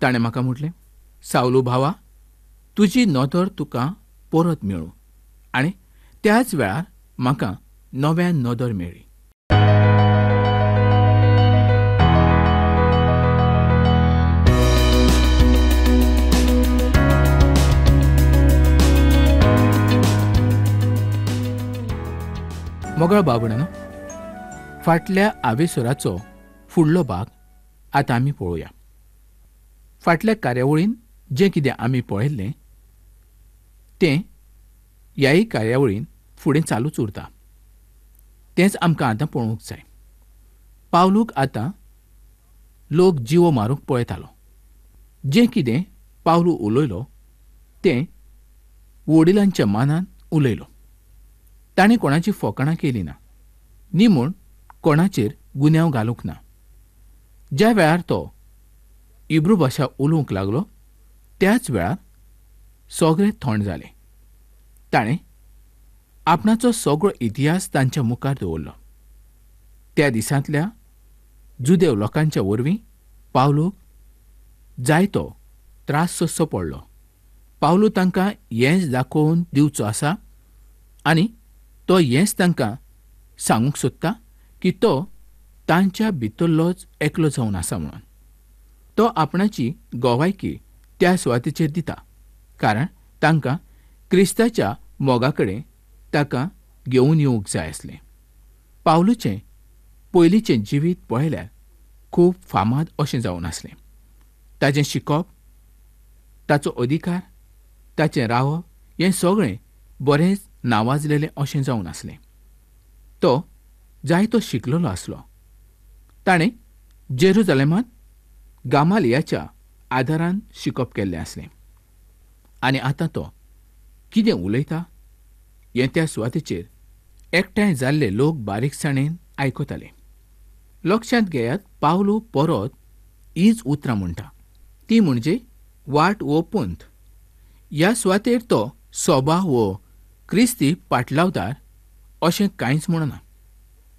ताणें म्हाका म्हटलें, सावलू भावा, तुजी नदर तुका परत मेळूं. आनी त्याच वेळार म्हाका नव्यान नदर मेळ्ळी. मोगळ बाबणानो, फाटल्या आवेसुराचो फुडलो भाग आतां आमी पळोवया. फाटल्या कार्यावळीन जें कितें आमी पळयल्लें तें ह्याय कार्यावळीन फुडें चालूच उरता. तेंच आमकां आतां पळोवंक जाय. पावलूक आतां लोक जिवो मारूंक पळयतालो. जें कितें पावलू उलयलो तें वडिलांच्या मानान उलयलो. ताणें कोणाची फकाणां केली ना, नी म्हूण कोणाचेर गुन्यांव घालूंक ना. ज्या वेळार तो इब्रू भाशा उलोवंक लागलो त्याच वेळार सगळें थंड जालें. ताणें आपणाचो सगळो इतिहास तांच्या मुखार दवरलो. त्या दिसांतल्या जुदेव लोकांच्या वरवीं पावलूक जायतो त्रास सोंसचो पडलो. पावलू तांकां हेंच दाखोवन दिवचो आसा आनी तो हेंच तांकां सांगूंक सोदता की तो तांच्या भितरलोच एकलो जावन आसा म्हणून. तो आपणाची गोवायकी त्या सुवातेचेर दिता, कारण तांकां क्रिस्ताच्या मोगा कडेन ताका घेवन येवंक जाय आसलें. पावलूचें पयलींचें जिवीत पळयल्यार खूब फामाद अशें जावन आसलें. ताचें शिकप, ताचो अधिकार, ताचें रावप हें सगळें बरेंच नावाजलेलें अशें जावन आसलें. तो जायतो शिकलेलो आसलो. ताणें जेरुजालेमांत गामालियाच्या आदारान शिकप केल्लें आसलें. आनी आतां तो कितें उलयता हें त्या सुवातेचेर एकठांय जाल्ले लोक बारीकसाणेन आयकताले. लक्षांत घेयात, पावलू परत हीच उतरां म्हणटा. ती म्हणजे वाट वो पंथ. ह्या सुवातेर तो सोबा वो क्रिस्ती पाटलावदार अशें कांयच म्हणना,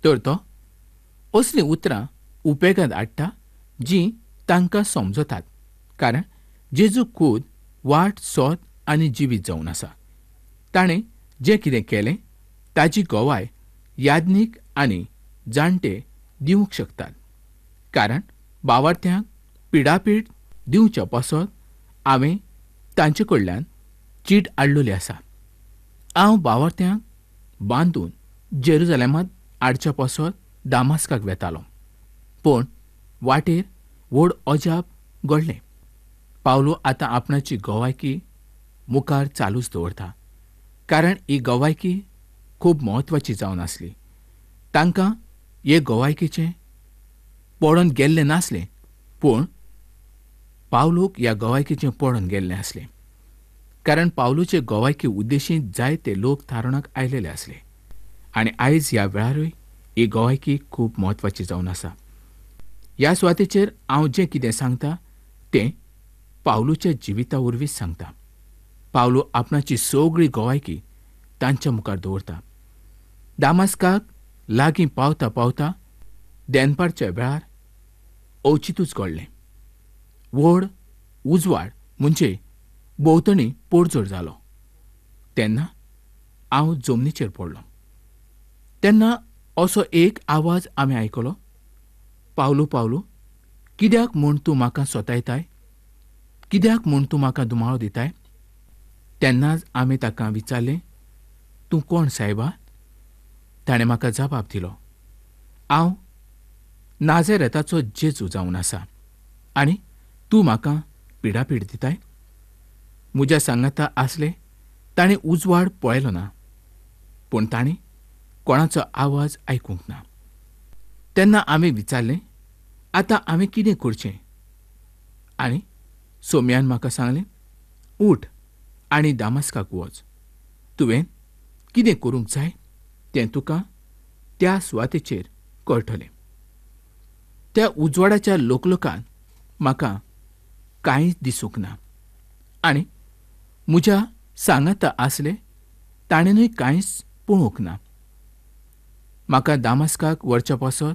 तर तो असलीं उतरां उपेगांत हाडटा जीं तांकां समजतात, कारण जेजू खूद वाट, सोत आनी जिवीत जावन आसा. ताणें जें कितें केलें ताची गोवाय याज्ञीक आनी जाणटे दिवंक शकतात, कारण भावार्थ्यांक पिडापीड दिवच्या पासत हांवें तांचे कडल्यान चीट हाडलेली आसा. हांव भावार्थ्यांक बांदून जेरुजालेमांत हाडच्या पासत दामास्काक वेतालों, पूण वाटेर व्हड अजाप घडलें. पावलू आतां आपणाची गोवायकी मुखार चालूच दवरता, कारण ही गोवायकी खूब म्हत्वाची जावन आसली. तांकां हे गोवायकीचें पडून गेल्लें नासलें, पूण पावलूक ह्या गोवायकीचें पडून गेल्लें आसलें, कारण पावलूचे गोवायकी उद्देशीत जायते लोक थारोवणाक आयलेले आसले. आनी आयज ह्या वेळारूय ही गोवायकी खूब म्हत्वाची जावन आसा. ह्या सुवातेचेर हांव जें कितें सांगता तें पावलूच्या जिविता वरवींच सांगता. पावलू आपणाची सगळी गोवायकी तांच्या मुखार दवरता. दामास्काक लागीं पावता पावता देनपारच्या वेळार अवचितूच घडलें. व्हड उजवाड म्हणजे भोंवतणी पडझड जालो. तेन्ना हांव जमनीचेर पडलो. तेन्ना असो एक आवाज आमी आयकलो, पावलू, पावलू, कित्याक म्हूण तूं म्हाका सोतायताय? कित्याक म्हूण तूं म्हाका दुमाळो दिताय? तेन्नाच आमी ताका विचारलें, तूं कोण सायबा? ताणें म्हाका जबाब दिलो, हांव नाझारेताचो जेजू जावन आसा, आनी तूं म्हाका पिडापीड दिताय? म्हज्या सांगाता आसले ताणें उजवाड पळयलो ना, पूण ताणें कोणाचो आवाज आयकूंक ना. तेन्ना आमी विचारलें, आतां आमी कितें करचें? आनी सोम्यान म्हाका सांगलें, उठ आनी दामास्काक वच. तुवें कितें करूंक जाय तें तुका त्या सुवातेचेर कळटलें. त्या उजवाडाच्या लोकलोकान म्हाका कांयच दिसूंक ना, आनी म्हज्या सांगाता आसले ताणेनूय कांयच पळोवंक ना. म्हाका दामास्काक व्हरच्या पासत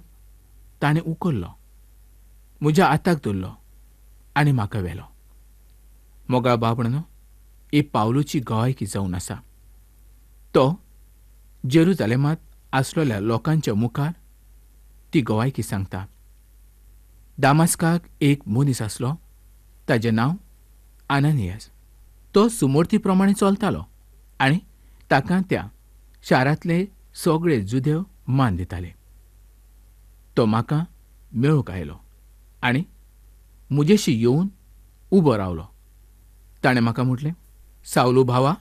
ताणें उखल्लो, म्हज्या हाताक धरलो आनी म्हाका व्हेलो. मोगाळ बाबणो, ही पावलूची गवायकी जावन आसा. तो जेरुजालेमांत आसलेल्या लोकांच्या मुखार ती गवायकी सांगता. दामास्काक एक मनीस आसलो, ताचें नांव आनानियास. तो सुमूर्ती प्रमाणे चलतालो आनी ताका त्या शारांतले सगळे जुदेव मान दिताले. तो म्हाका मेळूंक आयलो आनी म्हजेशी येवन उबो रावलो. ताणें म्हाका म्हटलें, सावलू भावा,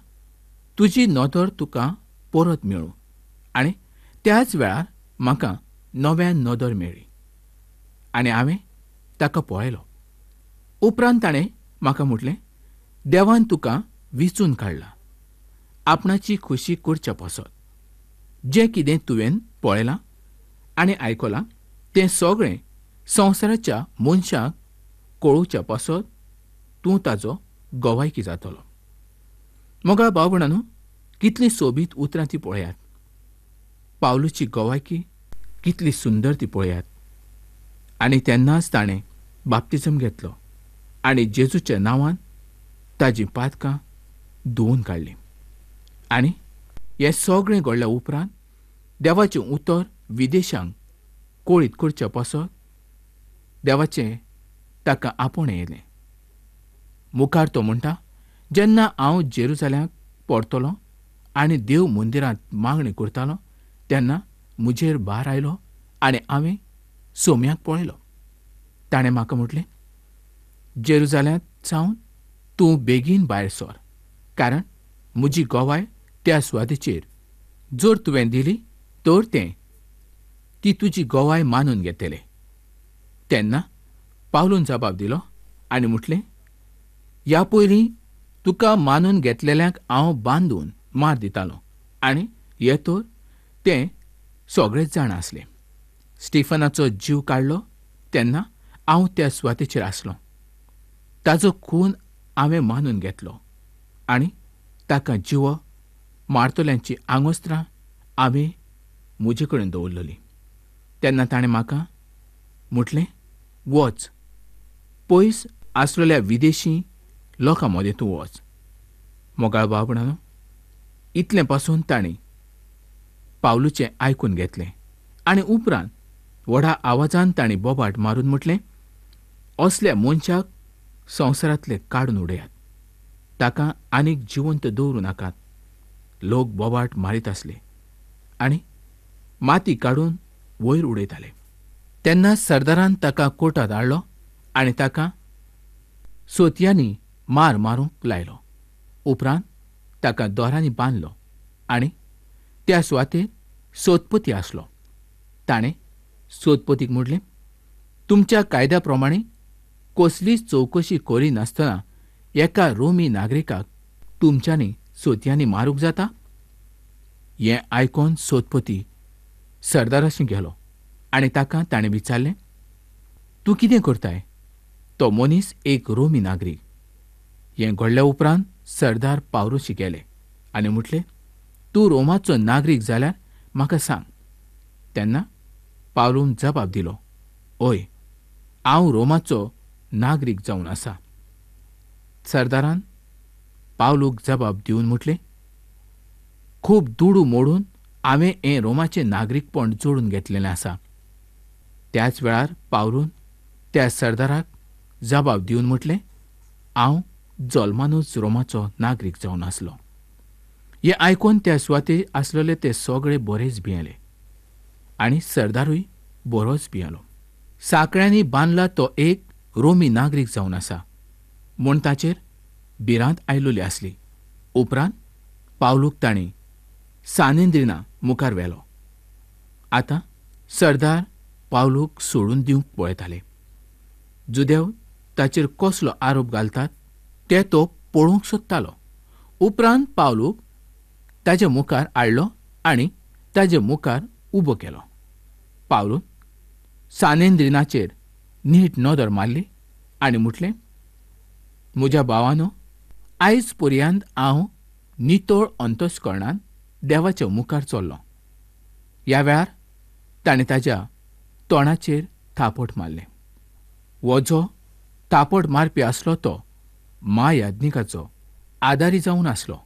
तुजी नदर तुका परत मेळूं. आनी त्याच वेळार म्हाका नव्यान नदर मेळ्ळी आनी हांवें ताका पळयलो. उपरांत ताणें म्हाका म्हटलें, देवान तुका विचून काडला. आपणाची खुशी करच्या पसत. जें कितें तुवें पळयलां आनी आयकलां तें सगळें संवसाराच्या मनशाक कळोवच्या पसत तूं ताचो गवायकी जातलो. मोगाळ भाव-भयणांनो, कितलीं सोबीत उतरां ती पळयात. पावलूची गवायकी कितली सुंदर ती पळयात. आनी तेन्नाच ताणें बाप्तिजम घेतलो आनी जेजूच्या नांवान ताजीं पातकां धुवन काडलीं. आनी हें सगळें घडल्या उपरांत देवाचें उतर विदेशांक कळीत करच्या पसत देवाचें ताका आपोण येयलें. मुखार तो म्हणटा, जेन्ना हांव जेरुजाल्यांत परतलों आनी देव मंदिरांत मागणी करतालों तेन्ना म्हजेर भार आयलो आनी हांवें सोम्याक पळयलो. ताणें म्हाका म्हटलें, जेरुजाल्यांत सावन तूं बेगीन भायर सर, कारण म्हजी गोवाय त्या सुवातेचेर जर तुवें दिली तर ती तुजी गोवाय मानून घेतले. तेन्ना पावलून जबाब दिलो आनी म्हटलें, ह्या पयलीं तुका मानून घेतलेल्यांक हांव बांदून मार दितालों आनी हे तर तें सगळेच जाण आसलें. स्टिफनाचो जीव काडलो तेन्ना हांव त्या सुवातेचेर आसलों. ताचो खून हांवें मानून घेतलो आनी ताका जिवो मारतल्यांची आंगोस्त्रां हांवें म्हजे कडेन दवरलेलीं. तेन्ना ताणें म्हाका म्हटलें, वच, पयस आसलेल्या विदेशी लोकां मदें तूं वच. मोगाळ भाव-भयणांनो, इतलें पासून ताणीं पावलूचें आयकून घेतलें आनी उपरांत व्हडा आवाजान ताणीं बोबाट मारून म्हटलें, असल्या मनशाक संवसारांतले काडून उडयात. ताका आनीक जिवंत दवरूं नाकात. लोक बोबाट मारीत आसले आनी माती काडून वयर उडयताले. तेन्ना सरदारान ताका कोर्टांत हाडलो आनी ताका सोतयांनी मार मारूंक लायलो. उपरांत ताका दोरांनी बांदलो आनी त्या सुवातेर सोदपती आसलो. ताणें सोदपतीक म्हटलें, तुमच्या कायद्या प्रमाणे कसलीच चवकशी करिनासतना एका रोमी नागरिकाक तुमच्यांनी सोतयांनी मारूंक जाता? हें आयकोन सोदपती सरदाराशी गेलो आनी ताका ताणें विचारलें, तूं कितें करताय? तो मनीस एक रोमी नागरीक. हें घडल्या उपरांत सरदार पावलूशी गेले आनी म्हटलें, तूं रोमाचो नागरीक जाल्यार म्हाका सांग. तेन्ना पावलून जबाब दिलो, ओय, हांव रोमाचो नागरीक जावन आसा. सरदारान पावलूक जबाब दिवन म्हटलें, खूब दुडू मोडून हांवें हें रोमाचें नागरीकपण जोडून घेतलेलें आसा. त्याच वेळार पावलून त्या सरदाराक जबाब दिवन म्हटलें, हांव जल्मानूच रोमाचो नागरीक जावन आसलो. हें आयकून त्या सुवातेर आसलेले ते सगळे बरेच भियेले आनी सरदारूय बरोच भियेलो. साकळ्यांनी बांदला तो एक रोमी नागरीक जावन आसा म्हूण ताचेर भिरांत आयिल्ली आसली. उपरांत पावलूक ताणीं सानेद्रीना मुखार व्हेलो. आतां सरदार पावलूक सोडून दिवंक पळयताले. जुदेव ताचेर कसलो आरोप घालतात ते तो पळोवंक सोदतालो. उपरांत पावलूक ताच्या मुखार हाडलो आनी ताच्या मुखार उबो केलो. पावलून सानेद्रीनाचेर नीट नदर मारली आनी म्हटलें, म्हज्या भावानो, आयज पर्यंत हांव नितळ अंतस्करणान देवाच्या मुखार चल्लों. ह्या वेळार ताणें ताच्या तोंडाचेर थापट मारलें. हो जो तापड मारपी आसलो तो महायाज्ञिकाचो आदारी जावन आसलो.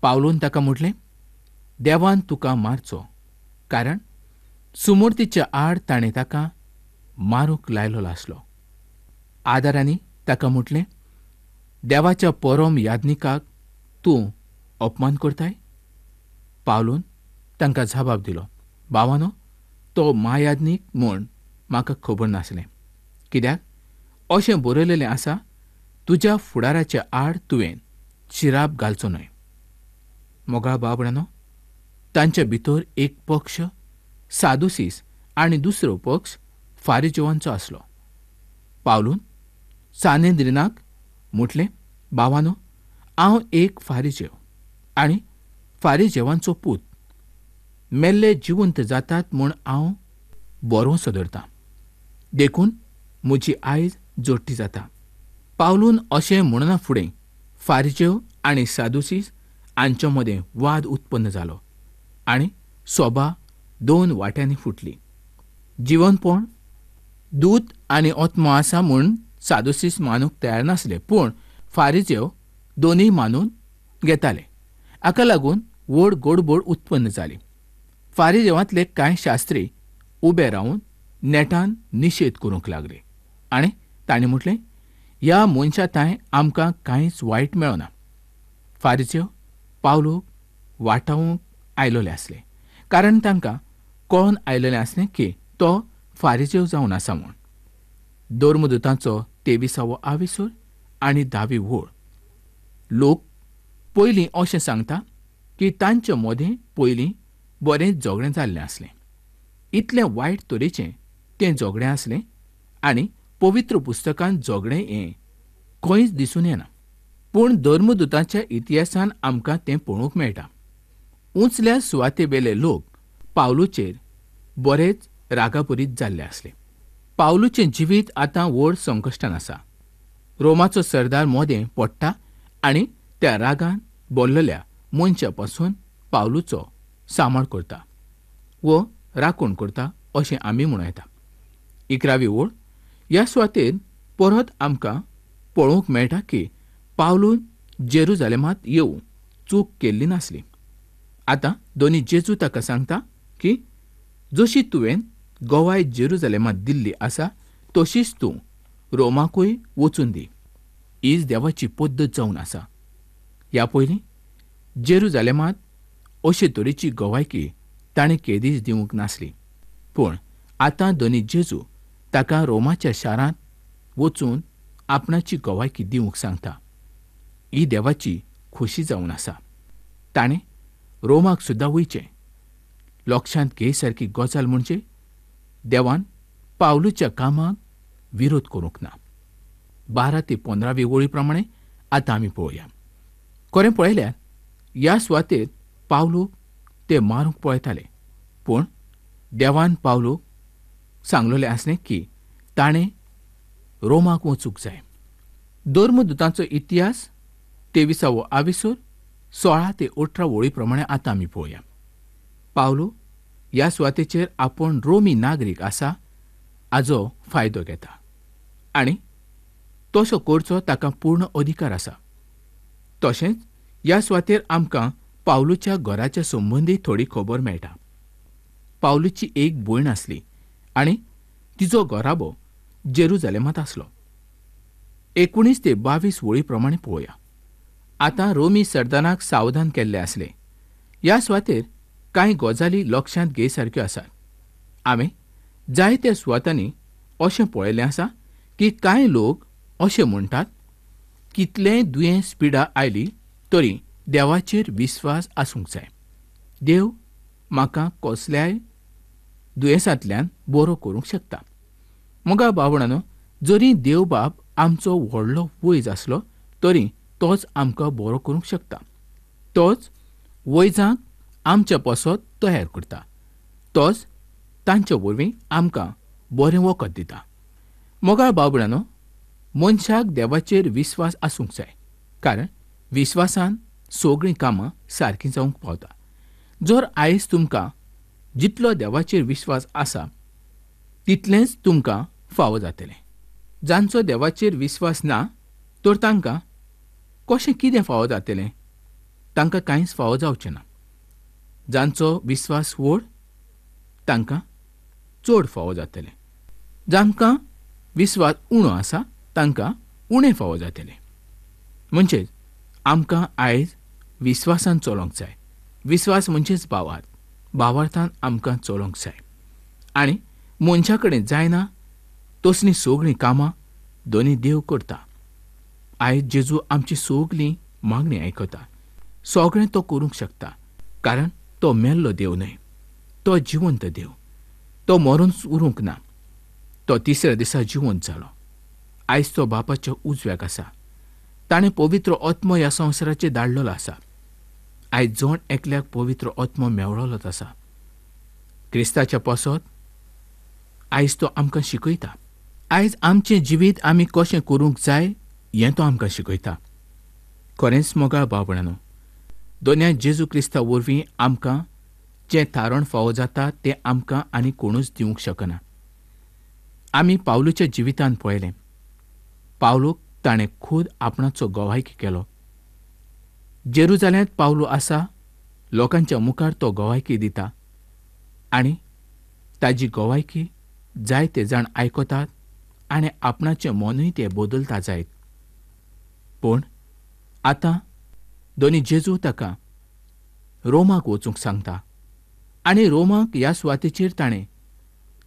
पावलून ताका म्हटलें, देवान तुका मारचो, कारण सुमूर्तीच्या आड ताणें ताका मारूंक लायलो आसलो. आदारांनी ताका म्हटलें, देवाच्या परम याज्ञिकाक तूं अपमान करताय? पावलून तांकां जबाब दिलो, भावानो, तो महायाज्ञीक म्हूण म्हाका खबर नासलें. कित्याक अशें बरयलेलें आसा, तुज्या फुडाराच्या आड तुवें शिराप घालचो न्हय. मोगाळ बाबड्यानो, तांचे भितर एक पक्ष सादुसीस आनी दुसरो पक्ष फारिजेवांचो आसलो. पावलून सानेद्रिनाक म्हटलें, भावानो, हांव एक फारिजेव आनी फारिजेवांचो पूत. मेल्ले जिवंत जातात म्हूण हांव बरोवंसो धरतां, देखून म्हजी आयज जोडटी जाता. पावलून अशें म्हणना फुडें फारिजेव आनी सादुसीस हांचे मदें वाद उत्पन्न जालो आनी सोबा दोन वाट्यांनी फुटली. जिवनपण, दूत आनी आत्मो आसा म्हूण सादुसीस मानूंक तयार नासले, पूण फारिजेव दोनूय मानून घेताले. हाका लागून व्हड गडबड उत्पन्न जाली. फारिजेवांतले कांय शास्त्री उबे रावन नेटान निशेध करूंक लागले आनी तांणी म्हटलें, ह्या मनशा थंय आमकां कांयच वायट मेळना. फारिजेव पावलूक वाटावूंक आयलोले आसले, कारण तांकां कळोन आयलेलें आसलें की तो फारिजेव जावन आसा म्हूण. धर्मदुतांचो 23वा आविसूर आनी 10वी ओळ. लोक पयलीं अशें सांगता की तांचे मदें पयलीं बरेंच झगडें जाल्लें आसलें. इतलें वायट तरेचें तें झगडें आसलें आनी पवित्र पुस्तकांत झगडें हें खंयच दिसून येना. पूण धर्मदुतांच्या इतिहासान आमकां तें पळोवंक मेळटा. उंचल्या सुवातेवेले लोक पावलूचेर बरेच रागापरीत जाल्ले आसले. पावलूचें जिवीत आतां व्हड संकश्टान आसा. रोमाचो सरदार मोदें पडटा आनी त्या रागान बोल्लेल्या मनशा पासून पावलूचो सांबाळ करता व राखण करता अशें आमी म्हणूं येता. 11वी ओळ. ह्या सुवातेर परत आमकां पळोवंक मेळटा की पावलून जेरुजालेमांत येवं चूक केल्ली नासली. आतां दोनी जेजू ताका सांगता की जशी तुवें गोवाय जेरुजालेमांत दिल्ली आसा तशीच तूं रोमाकूय वचून दी. हीच देवाची पद्दत जावन आसा. ह्या पयलीं जेरुजालेमांत अशे तरेची गोवायकी ताणें केदीच दिवंक नासली, पूण आतां दोनी जेजू ताका रोमाच्या शारांत वचून आपणाची गोवायकी दिवंक सांगता. ही देवाची खोशी जावन आसा. ताणें रोमाक सुद्दां वयचें. लक्षांत घे सारकी गजाल म्हणजे देवान पावलूच्या कामाक विरोध करूंक ना. 12 ते 15वी ओळी प्रमाणे आतां आमी पळोवया. खरें पळयल्यार ह्या सुवातेर पावलूक ते मारूंक पळयताले, पूण देवान पावलूक सांगलेलें आसलें की ताणें रोमाक वचूंक जाय. धर्मदुतांचो इतिहास 23वा आविसूर 16 ते 18 ओळी प्रमाणे आतां आमी पळोवया. पावलू ह्या सुवातेचेर आपूण रोमी नागरीक आसा हाचो फायदो घेता आनी तसो करचो ताका पूर्ण अधिकार आसा. तशेंच ह्या सुवातेर आमकां पावलूच्या घराच्या संबंदी थोडी खबर मेळटा. पावलूची एक भयण आसली आनी तिचो घोराबो जेरुजालेमांत आसलो. 19 ते 22 ओळी प्रमाणे पळोवया. आतां रोमी सरदाराक सावधान केल्ले आसले. ह्या सुवातेर कांय गजाली लक्षांत घे सारक्यो आसात. हांवें जायत्या सुवातांनी अशें पळयलें आसा की कांय लोक अशें म्हणटात, कितलेंय दुयेंस पिडा आयली तरी देवाचेर विस्वास आसूंक जाय. देव म्हाका कसल्याय दुयेंसांतल्यान बरो करूंक शकता. मोगा भावणानो, जरी देव बाब आमचो व्हडलो वैज आसलो तरी तोच आमकां बरो करूंक शकता. तोच वैजांक आमच्या पासत तयार करता. तोच तांचे वरवीं आमकां बरें वखद दिता. मोगाळ बाबड्यानो, मनशाक देवाचेर विस्वास आसूंक जाय, कारण विस्वासान सगळीं कामां सारकीं जावंक पावता. जर आयज तुमकां जितलो देवाचेर विस्वास आसा तितलेंच तुमकां फावो जातलें. जांचो देवाचेर विस्वास ना तर तांकां कशें कितें फावो जातलें? तांकां कांयच फावो जावचें ना. जांचो विस्वास व्हड तांकां चड फावो जातलें. जांकां विस्वास उणो आसा तांकां उणें फावो जातलें. म्हणजेच आमकां आयज विस्वासान चलोंक जाय. विस्वास म्हणजेच भावार्थ. भावार्थान आमकां चलोंक जाय. आनी मनशा कडेन जायना तसलीं सगळीं कामां दोनी देव करता. आयज जेजू आमची सगळीं मागणी आयकता. सगळें तो करूंक शकता, कारण तो मेल्लो देव न्हय. तो जिवंत देव. तो मरून उरूंक ना. तो तिसऱ्या दिसा जिवंत जालो. आयज तो बापाच्या उजव्याक आसा. ताणें पवित्र आत्मो ह्या संवसाराचेर धाडलेलो आसा. आयज जोण एकल्याक पवित्र आत्मो मेवळलोच आसा. क्रिस्ताच्या पासत आयज तो आमकां शिकयता. आयज आमचें जिवीत आमी कशें करूंक जाय हें तो आमकां शिकयता. खरेंच मोगाळ भाव भयणांनो, दोनया जेजू क्रिस्ता वरवीं आमकां जें थारण फावो जाता तें आमकां आनी कोणूच दिवंक शकना. आमी पावलूच्या जिवितांत पळयलें. पावलूक ताणें खूद आपणाचो गवायकी केलो. जेरुजाल्यांत पावलू आसा, लोकांच्या मुखार तो गवायकी दिता आनी ताजी गवायकी जायते जाण आयकतात आनी आपणाचें मनूय ते बदलता जायत. पूण आतां दोनी जेजू ताका रोमाक वचूंक सांगता आनी रोमाक ह्या सुवातेचेर ताणें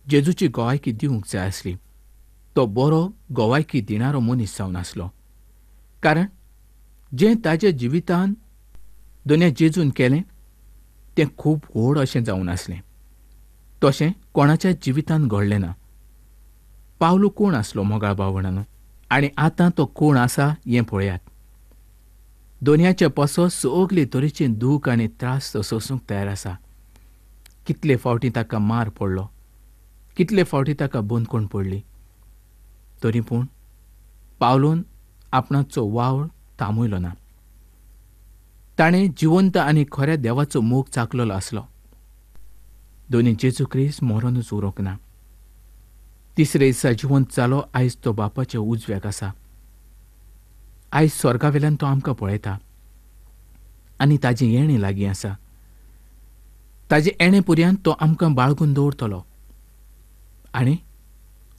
जेजूची गवायकी दिवंक जाय आसली. तो बरो गवायकी दिणारो मनीस जावन आसलो, कारण जें ताच्या जिवितांत दोनया जेजून केलें तें खूब व्हड अशें जावन आसलें. तशें कोणाच्याच जिवितांत घडलें ना. पावलू कोण आसलो मोगाळ भाव भयणांनो, आनी आतां तो कोण आसा हें पळयात. दोनयाचे पासत सगळे तरेचे दूख आनी त्रास तो सोंसूंक तयार आसा. कितले फावटी ताका मार पडलो, कितले फावटी ताका बंदखण पडली. तरी पूण पावलून आपणाचो वावर थांबयलो ना. ताणें जिवंत आनी खऱ्या देवाचो मोग चाखलेलो आसलो. दोनी जेजू क्रिस्त मरूनच उरोंक ना. तिसरे दिसा जिवंत जालो. आयज तो बापाच्या उजव्याक आसा. आयज स्वर्गावेल्यान तो आमकां पळयता आनी ताजें येणें लागीं आसा. ताजे येणे पर्यंत तो आमकां बाळगून दवरतलो आनी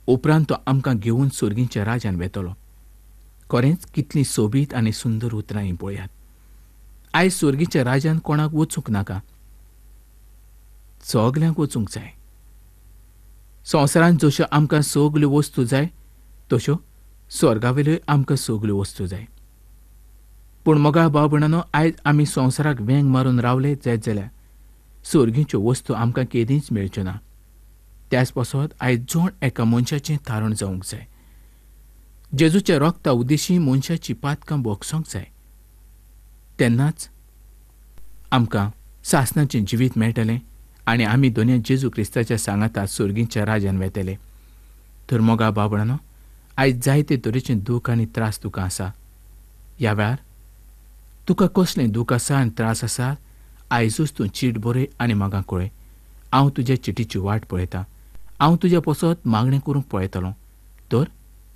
उपरांत तो आमकां घेवन सुर्गीच्या राज्यान वेतलो. खरेंच कितलीं सोबीत आनी सुंदर उतरां हीं पळयात. आयज सुर्गीच्या राज्यान कोणाक वचूंक नाका. सगल्यांक वचूंक जाय. संवसारांत जश्यो आमकां सगल्यो वस्तू जाय तश्यो स्वर्गावेल्योय आमकां सगल्यो वस्तू जाय. पूण मोगाळ भाव भयणांनो, आयज आमी संवसाराक वेंग मारून रावले जायत जाल्यार सुर्गीच्यो वस्तू आमकां केदींच मेळच्यो ना. त्याच पासत आयज जोण एका मनशाचें थारण जावंक जाय. जेजूच्या रोगता उद्देशी मनशाची पातकां भोगसोंक जाय. तेन्नाच आमकां सासणाचें जिवीत मेळटलें आनी आमी दोनया जेजू क्रिस्ताच्या सांगाता सुर्गीच्या राज्यान वेतले. तर मोगाळ भाव भयणांनो, आयज जायते तरेचें दूख आनी त्रास तुका आसा. ह्या वेळार तुका कसलें दूख आसा आनी त्रास आसा, आयजूच तूं चीट बरय आनी म्हाका कळय. हांव तुज्या चिटीची वाट पळयतां. हांव तुज्या पासत मागणें करूंक पळयतलों. तर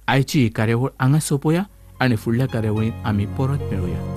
आयची ही कार्यावळ हांगा सोंपोवया आनी फुडल्या कार्यावळींत आमी परत मेळुया.